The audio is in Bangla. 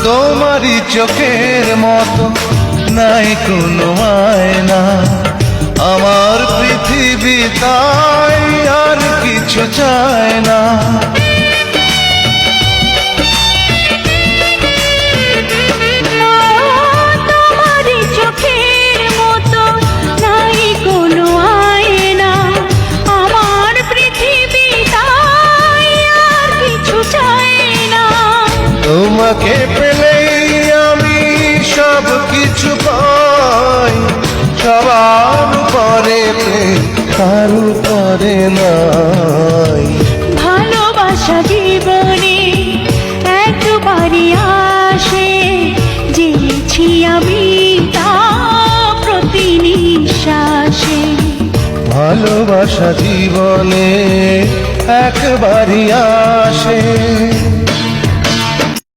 তোমারই চোখের মতো নাই কোনো আয়না, আমার পৃথিবী তাই আর কিছু চায় না। তোমারই চোখের মতো নাই কোনো আয়না, আমার পৃথিবী তাই আর কিছু চায় না। তোমাকে পেলেই আমি সব কিছু পাই, সবার পরে প্রেম কার পরে নাই। ভালোবাসা জীবনে একবারই আসে, জেনেছি আমি তা প্রতি নিঃশ্বাসে। ভালোবাসা জীবনে একবারই আসে।